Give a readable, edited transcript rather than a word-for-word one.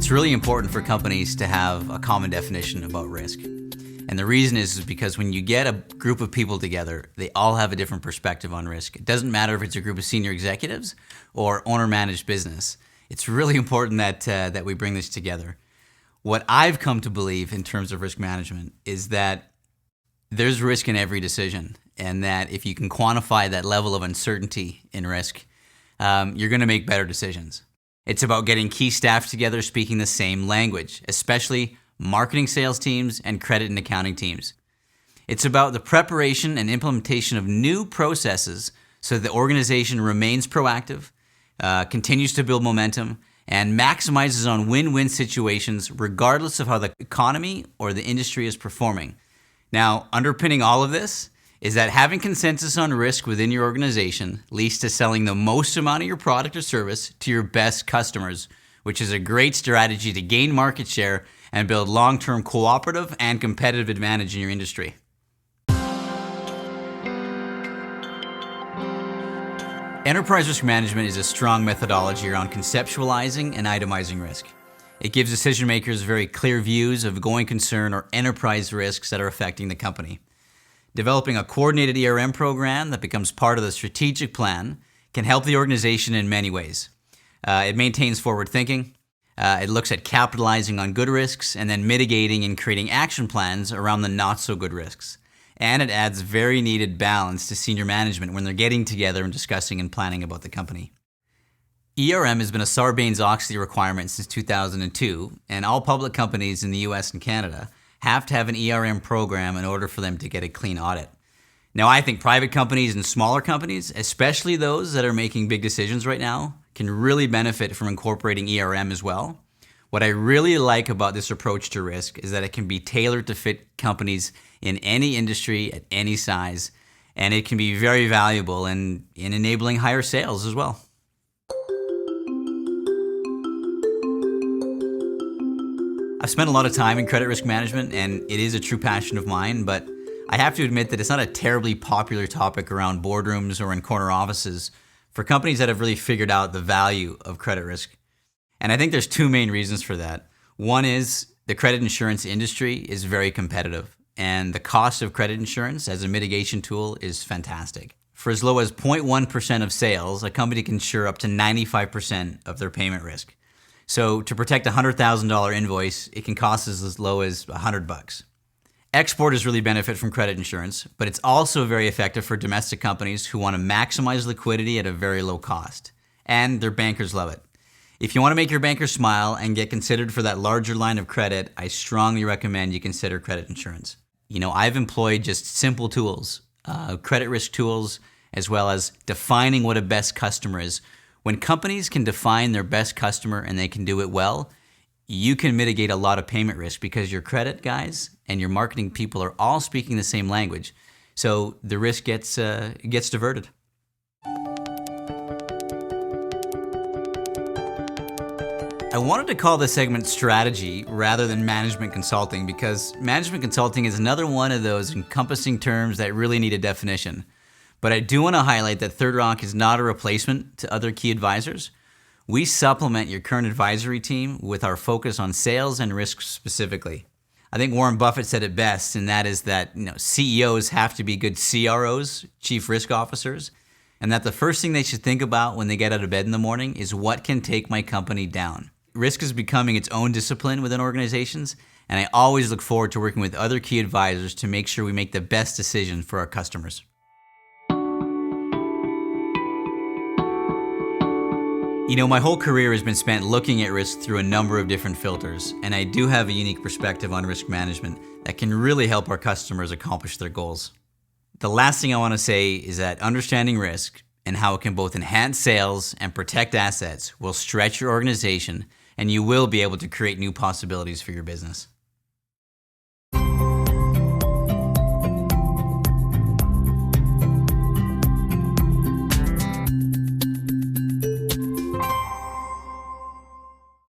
It's really important for companies to have a common definition about risk. And the reason is because when you get a group of people together, they all have a different perspective on risk. It doesn't matter if it's a group of senior executives or owner-managed business. It's really important that we bring this together. What I've come to believe in terms of risk management is that there's risk in every decision, and that if you can quantify that level of uncertainty in risk, you're going to make better decisions. It's about getting key staff together speaking the same language, especially marketing sales teams and credit and accounting teams. It's about the preparation and implementation of new processes so that the organization remains proactive, continues to build momentum, and maximizes on win-win situations regardless of how the economy or the industry is performing. Now, underpinning all of this is that having consensus on risk within your organization leads to selling the most amount of your product or service to your best customers, which is a great strategy to gain market share and build long-term cooperative and competitive advantage in your industry. Enterprise risk management is a strong methodology around conceptualizing and itemizing risk. It gives decision makers very clear views of going concern or enterprise risks that are affecting the company. Developing a coordinated ERM program that becomes part of the strategic plan can help the organization in many ways. It maintains forward thinking. It looks at capitalizing on good risks and then mitigating and creating action plans around the not so good risks. And it adds very needed balance to senior management when they're getting together and discussing and planning about the company. ERM has been a Sarbanes-Oxley requirement since 2002, and all public companies in the US and Canada have to have an ERM program in order for them to get a clean audit. Now, I think private companies and smaller companies, especially those that are making big decisions right now, can really benefit from incorporating ERM as well. What I really like about this approach to risk is that it can be tailored to fit companies in any industry at any size, and it can be very valuable in enabling higher sales as well. I've spent a lot of time in credit risk management, and it is a true passion of mine, but I have to admit that it's not a terribly popular topic around boardrooms or in corner offices for companies that have really figured out the value of credit risk. And I think there's two main reasons for that. One is the credit insurance industry is very competitive, and the cost of credit insurance as a mitigation tool is fantastic. For as low as 0.1% of sales, a company can insure up to 95% of their payment risk. So to protect a $100,000 invoice, it can cost as low as $100. Exporters really benefit from credit insurance, but it's also very effective for domestic companies who want to maximize liquidity at a very low cost. And their bankers love it. If you want to make your banker smile and get considered for that larger line of credit, I strongly recommend you consider credit insurance. I've employed just simple tools, credit risk tools, as well as defining what a best customer is. When companies can define their best customer and they can do it well, you can mitigate a lot of payment risk because your credit guys and your marketing people are all speaking the same language. So the risk gets diverted. I wanted to call this segment strategy rather than management consulting because management consulting is another one of those encompassing terms that really need a definition. But I do want to highlight that Third Rock is not a replacement to other key advisors. We supplement your current advisory team with our focus on sales and risk specifically. I think Warren Buffett said it best, and that is that CEOs have to be good CROs, chief risk officers, and that the first thing they should think about when they get out of bed in the morning is what can take my company down. Risk is becoming its own discipline within organizations, and I always look forward to working with other key advisors to make sure we make the best decision for our customers. My whole career has been spent looking at risk through a number of different filters, and I do have a unique perspective on risk management that can really help our customers accomplish their goals. The last thing I want to say is that understanding risk and how it can both enhance sales and protect assets will stretch your organization, and you will be able to create new possibilities for your business.